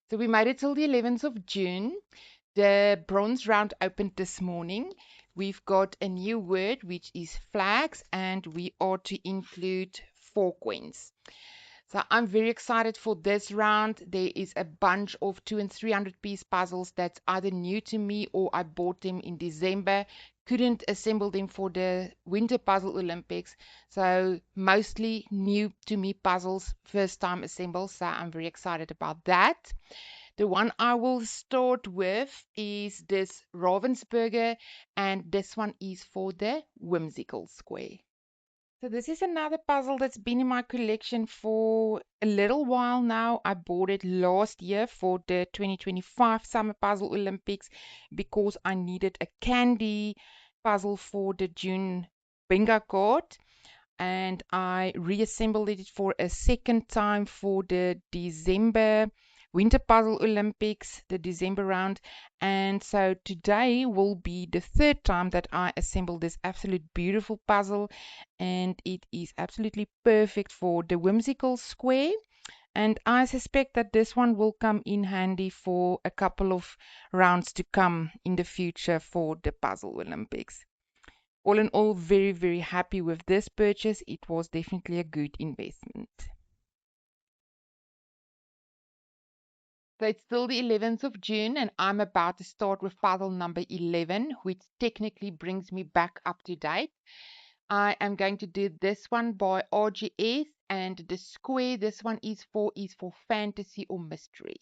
So we made it till the 11th of June. The bronze round opened this morning. We've got a new word, which is flags, and we are to include 4 coins. So I'm very excited for this round. There is a bunch of 2 and 300 piece puzzles that's either new to me or I bought them in December. Couldn't assemble them for the Winter Puzzle Olympics. So mostly new to me puzzles, first time assembled. So I'm very excited about that. The one I will start with is this Ravensburger, and this one is for the whimsical square. So this is another puzzle that's been in my collection for a little while now. I bought it last year for the 2025 Summer Puzzle Olympics because I needed a candy puzzle for the June bingo card, and I reassembled it for a second time for the December Winter Puzzle Olympics, the December round. And so today will be the third time that I assemble this absolute beautiful puzzle, and it is absolutely perfect for the whimsical square. And I suspect that this one will come in handy for a couple of rounds to come in the future for the Puzzle Olympics. All in all, very, very happy with this purchase. It was definitely a good investment. So it's still the 11th of June, and I'm about to start with puzzle number 11, which technically brings me back up to date. I am going to do this one by RGS, and the square this one is for fantasy or mystery.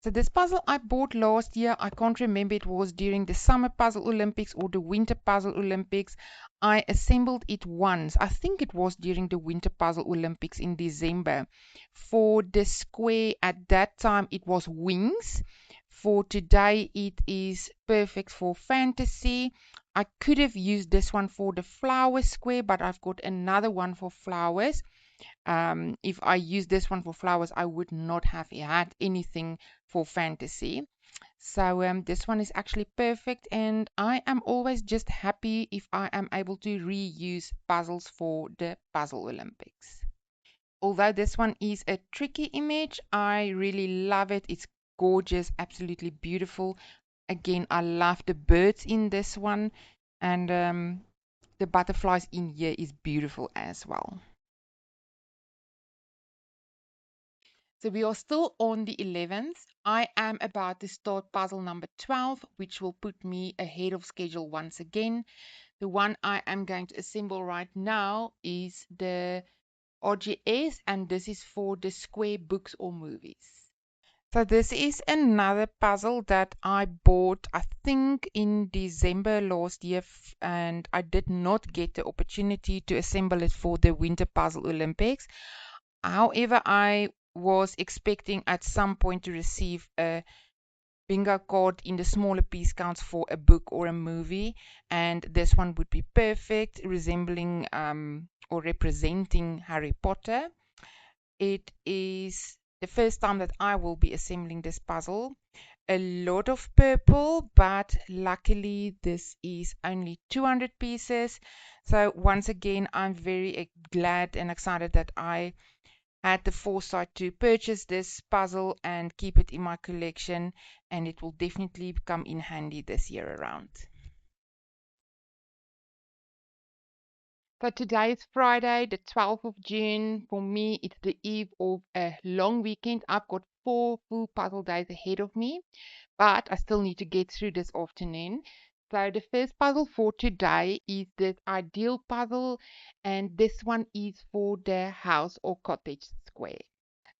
So this puzzle I bought last year. I can't remember it was during the Summer Puzzle Olympics or the Winter Puzzle Olympics. I assembled it once. I think it was during the Winter Puzzle Olympics in December. For the square at that time, it was wings. For today, it is perfect for fantasy. I could have used this one for the flower square, but I've got another one for flowers. If I use this one for flowers, I would not have had anything for fantasy. So this one is actually perfect, and I am always just happy if I am able to reuse puzzles for the Puzzle Olympics. Although this one is a tricky image, I really love it. It's gorgeous, absolutely beautiful. Again, I love the birds in this one, and the butterflies in here is beautiful as well. So we are still on the 11th. I am about to start puzzle number 12, which will put me ahead of schedule once again. The one I am going to assemble right now is the RGS, and this is for the square books or movies. So this is another puzzle that I bought, I think, in December last year, and I did not get the opportunity to assemble it for the Winter Puzzle Olympics. However, I was expecting at some point to receive a bingo card in the smaller piece counts for a book or a movie, and this one would be perfect, resembling or representing Harry Potter. It is the first time that I will be assembling this puzzle. A lot of purple, but luckily this is only 200 pieces. So once again, I'm very glad and excited that I had the foresight to purchase this puzzle and keep it in my collection, and it will definitely come in handy this year around. So today is Friday, the 12th of June. For me, it's the eve of a long weekend. I've got 4 full puzzle days ahead of me, but I still need to get through this afternoon. So the first puzzle for today is this ideal puzzle, and this one is for the house or cottage square.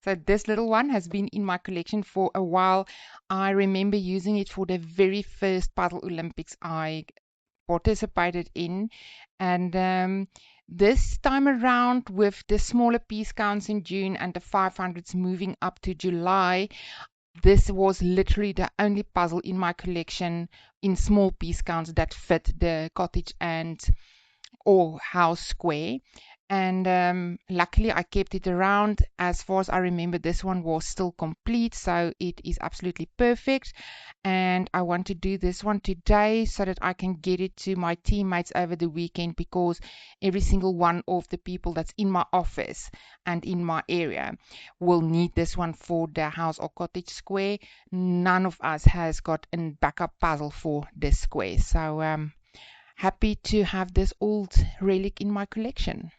So this little one has been in my collection for a while. I remember using it for the very first Puzzle Olympics I participated in. And this time around, with the smaller piece counts in June and the 500s moving up to July, this was literally the only puzzle in my collection in small piece counts that fit the cottage and or house square. And luckily I kept it around. As far as I remember, this one was still complete, so it is absolutely perfect. And I want to do this one today so that I can get it to my teammates over the weekend, because every single one of the people that's in my office and in my area will need this one for the house or cottage square. None of us has got a backup puzzle for this square, so happy to have this old relic in my collection.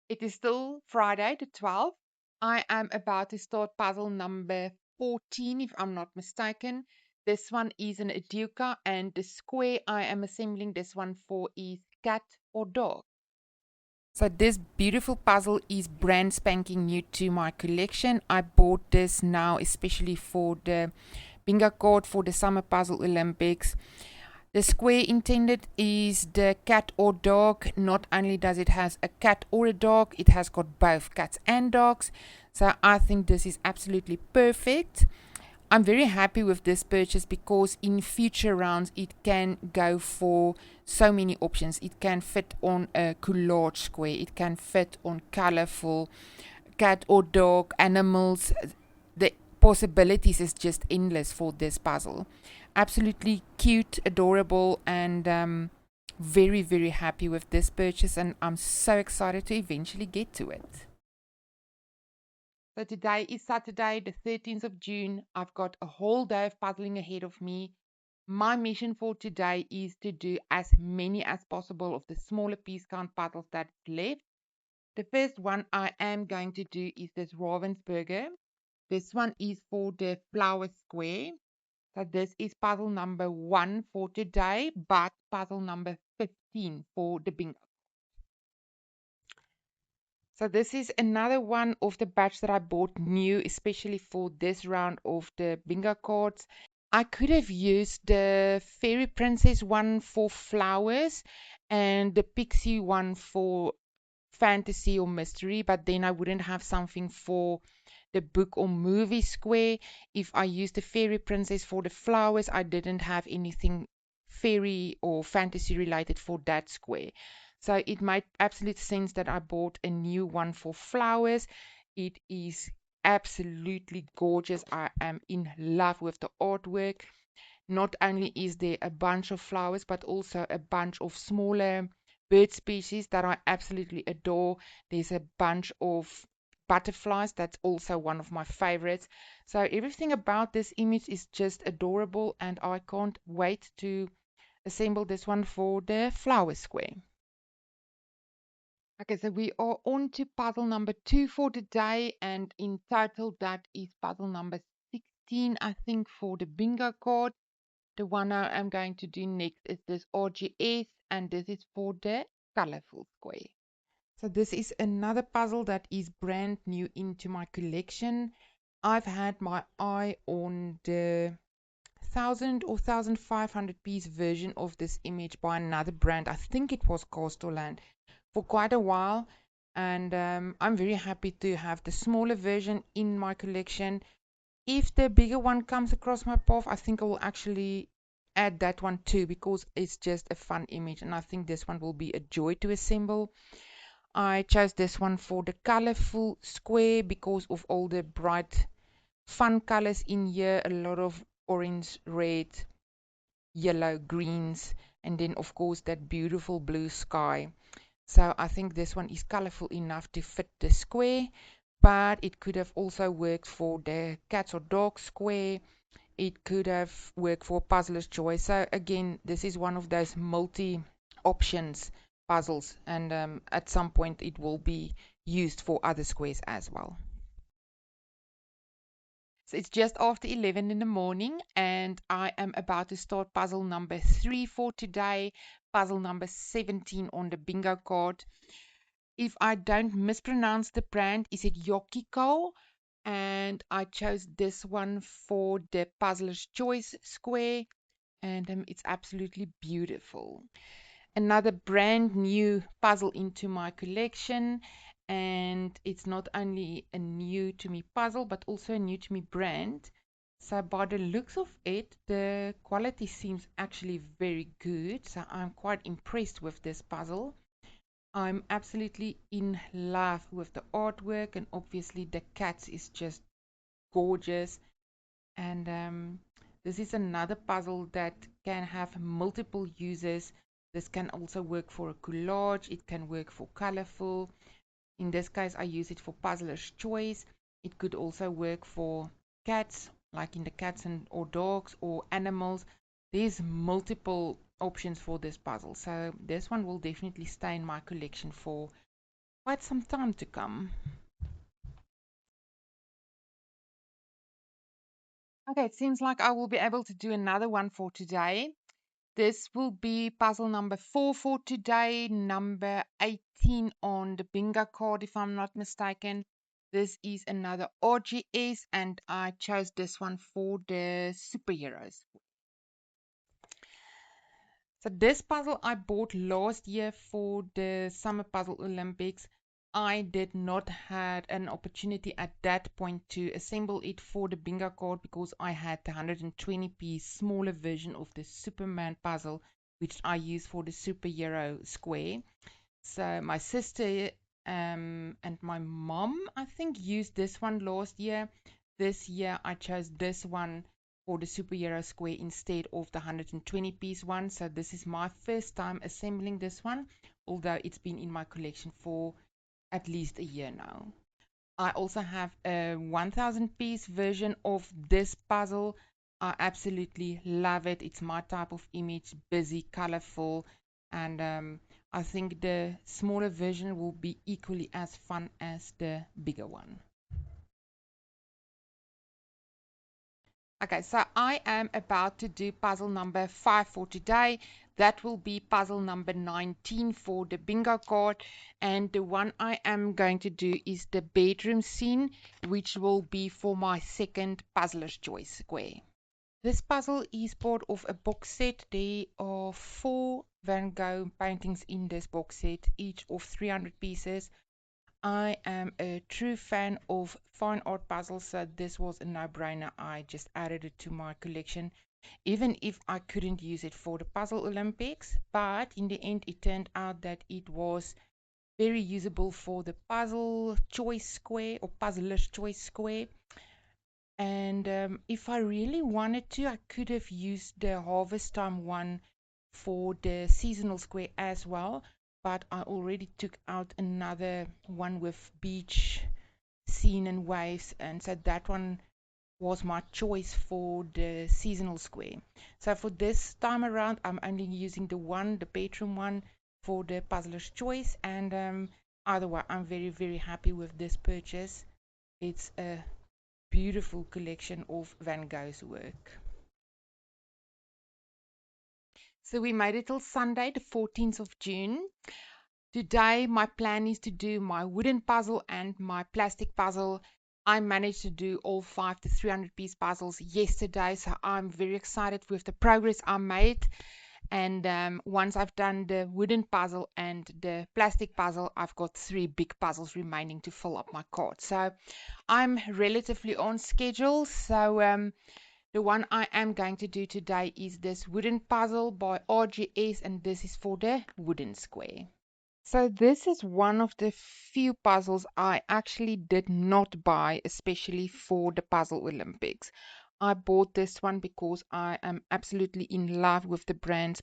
It is still Friday the 12th. I am about to start puzzle number 14, if I'm not mistaken. This one is an Aduca, and the square I am assembling this one for is cat or dog. So this beautiful puzzle is brand spanking new to my collection. I bought this now especially for the bingo card for the Summer Puzzle Olympics. The square intended is the cat or dog. Not only does it has a cat or a dog, it has got both cats and dogs. So I think this is absolutely perfect. I'm very happy with this purchase because in future rounds it can go for so many options. It can fit on a collage square, it can fit on colorful cat or dog animals. The possibilities is just endless for this puzzle. Absolutely cute, adorable, and very, very happy with this purchase, and I'm so excited to eventually get to it. So today is Saturday, the 13th of June. I've got a whole day of puzzling ahead of me. My mission for today is to do as many as possible of the smaller piece count puzzles that's left. The first one I am going to do is this Ravensburger. This one is for the flower square. So this is puzzle number 1 for today, but puzzle number 15 for the bingo. So this is another one of the batch that I bought new, especially for this round of the bingo cards. I could have used the Fairy Princess one for flowers and the Pixie one for fantasy or mystery, but then I wouldn't have something for the book or movie square. If I used the Fairy Princess for the flowers, I didn't have anything fairy or fantasy related for that square. So it made absolute sense that I bought a new one for flowers. It is absolutely gorgeous. I am in love with the artwork. Not only is there a bunch of flowers, but also a bunch of smaller bird species that I absolutely adore. There's a bunch of butterflies. That's also one of my favorites. So everything about this image is just adorable, and I can't wait to assemble this one for the flower square. Okay, so we are on to puzzle number 2 for today, and in total that is puzzle number 16, I think, for the bingo card. The one I'm going to do next is this RGS, and this is for the colorful square. So this is another puzzle that is brand new into my collection. I've had my eye on the 1000 or 1500 piece version of this image by another brand. I think it was Castelland for quite a while, and I'm very happy to have the smaller version in my collection. If the bigger one comes across my path, I think I will actually add that one too, because it's just a fun image, and I think this one will be a joy to assemble. I chose this one for the colorful square because of all the bright fun colors in here, a lot of orange, red, yellow, greens, and then of course that beautiful blue sky. So I think this one is colorful enough to fit the square, but it could have also worked for the cats or dogs square. It could have worked for Puzzler's Choice. So again, this is one of those multi options puzzles, and at some point it will be used for other squares as well. So it's just after 11 in the morning, and I am about to start puzzle number 3 for today, puzzle number 17 on the bingo card. If I don't mispronounce the brand, is it Yokiko? And I chose this one for the Puzzler's Choice square, and it's absolutely beautiful. Another brand new puzzle into my collection, and it's not only a new to me puzzle, but also a new to me brand. So by the looks of it, the quality seems actually very good. So I'm quite impressed with this puzzle. I'm absolutely in love with the artwork, and obviously the cats is just gorgeous. And this is another puzzle that can have multiple uses. This can also work for a collage. It can work for colorful. In this case, I use it for puzzler's choice. It could also work for cats, like in the cats and or dogs or animals. There's multiple options for this puzzle. So this one will definitely stay in my collection for quite some time to come. Okay, it seems like I will be able to do another one for today. This will be puzzle number 4 for today, number 18 on the bingo card, if I'm not mistaken. This is another RGS, and I chose this one for the superheroes. So this puzzle I bought last year for the Summer Puzzle Olympics. I did not had an opportunity at that point to assemble it for the bingo card because I had the 120-piece smaller version of the Superman puzzle, which I use for the superhero square. So my sister and my mom, I think, used this one last year. This year I chose this one for the superhero square instead of the 120-piece one. So this is my first time assembling this one, although it's been in my collection for at least a year now. I also have a 1000-piece version of this puzzle. I absolutely love it. It's my type of image, busy, colorful, and I think the smaller version will be equally as fun as the bigger one. Okay, so I am about to do puzzle number 5 for today. That will be puzzle number 19 for the bingo card. And the one I am going to do is the bedroom scene, which will be for my second puzzler's choice square. This puzzle is part of a box set. There are 4 Van Gogh paintings in this box set, each of 300 pieces. I am a true fan of fine art puzzles, so this was a no-brainer. I just added it to my collection, even if I couldn't use it for the Puzzle Olympics. But in the end, it turned out that it was very usable for the Puzzle Choice Square or Puzzler's Choice Square. And if I really wanted to, I could have used the Harvest Time one for the seasonal square as well, but I already took out another one with beach scene and waves, and so that one was my choice for the seasonal square. So for this time around, I'm only using the bedroom one for the puzzler's choice, and either way, I'm very, very happy with this purchase. It's a beautiful collection of Van Gogh's work. So we made it till Sunday, the 14th of June. Today, my plan is to do my wooden puzzle and my plastic puzzle. I managed to do all 5 to 300-piece puzzles yesterday, so I'm very excited with the progress I made. And once I've done the wooden puzzle and the plastic puzzle, I've got 3 big puzzles remaining to fill up my cart. So I'm relatively on schedule. So the one I am going to do today is this wooden puzzle by RGS, and this is for the wooden square. So this is one of the few puzzles I actually did not buy, especially for the Puzzle Olympics. I bought this one because I am absolutely in love with the brand's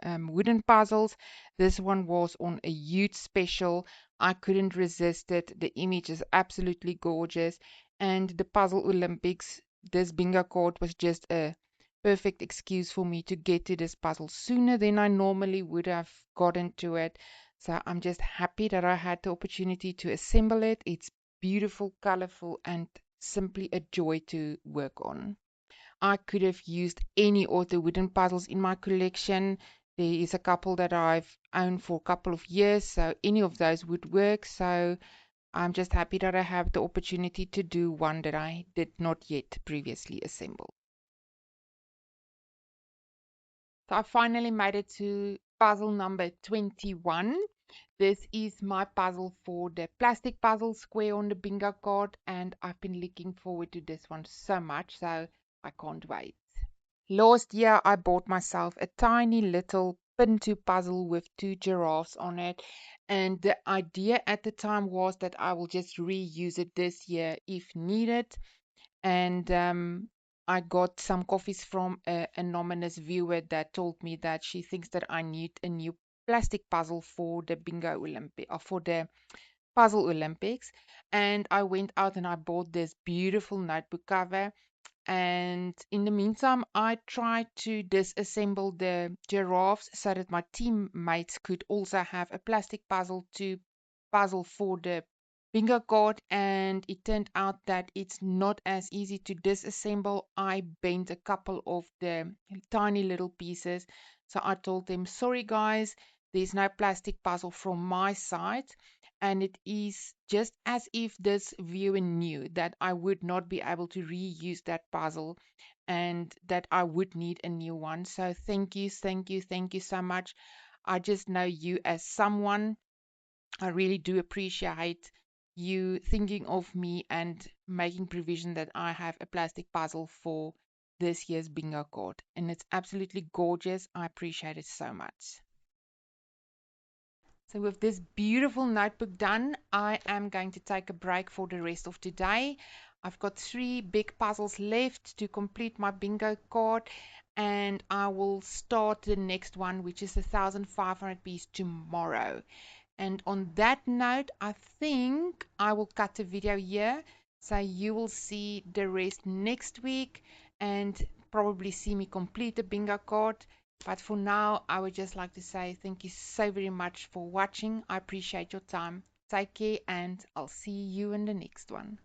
wooden puzzles. This one was on a huge special. I couldn't resist it. The image is absolutely gorgeous. And the Puzzle Olympics, this bingo card was just a perfect excuse for me to get to this puzzle sooner than I normally would have gotten to it. So I'm just happy that I had the opportunity to assemble it. It's beautiful, colorful, and simply a joy to work on. I could have used any of the wooden puzzles in my collection. There is a couple that I've owned for a couple of years, so any of those would work. So I'm just happy that I have the opportunity to do one that I did not yet previously assemble. So I finally made it to puzzle number 21. This is my puzzle for the plastic puzzle square on the bingo card, and I've been looking forward to this one so much. So I can't wait. Last year, I bought myself a tiny little Pinto puzzle with two giraffes on it. And the idea at the time was that I will just reuse it this year if needed. And I got some coffees from an anonymous viewer that told me that she thinks that I need a new plastic puzzle for the bingo Olympic or for the puzzle Olympics. And I went out and I bought this beautiful notebook cover, and in the meantime, I tried to disassemble the giraffes so that my teammates could also have a plastic puzzle to puzzle for the bingo card. And it turned out that it's not as easy to disassemble. I bent a couple of the tiny little pieces. So I told them, sorry guys, there's no plastic puzzle from my side. And it is just as if this viewer knew that I would not be able to reuse that puzzle and that I would need a new one. So thank you, thank you, thank you so much. I just know you as someone. I really do appreciate you thinking of me and making provision that I have a plastic puzzle for this year's bingo card. And it's absolutely gorgeous. I appreciate it so much. So with this beautiful notebook done, I am going to take a break for the rest of today. I've got 3 big puzzles left to complete my bingo card, and I will start the next one, which is 1,500 piece tomorrow. And on that note, I think I will cut the video here. So you will see the rest next week and probably see me complete the bingo card. But for now, I would just like to say thank you so very much for watching. I appreciate your time. Take care, and I'll see you in the next one.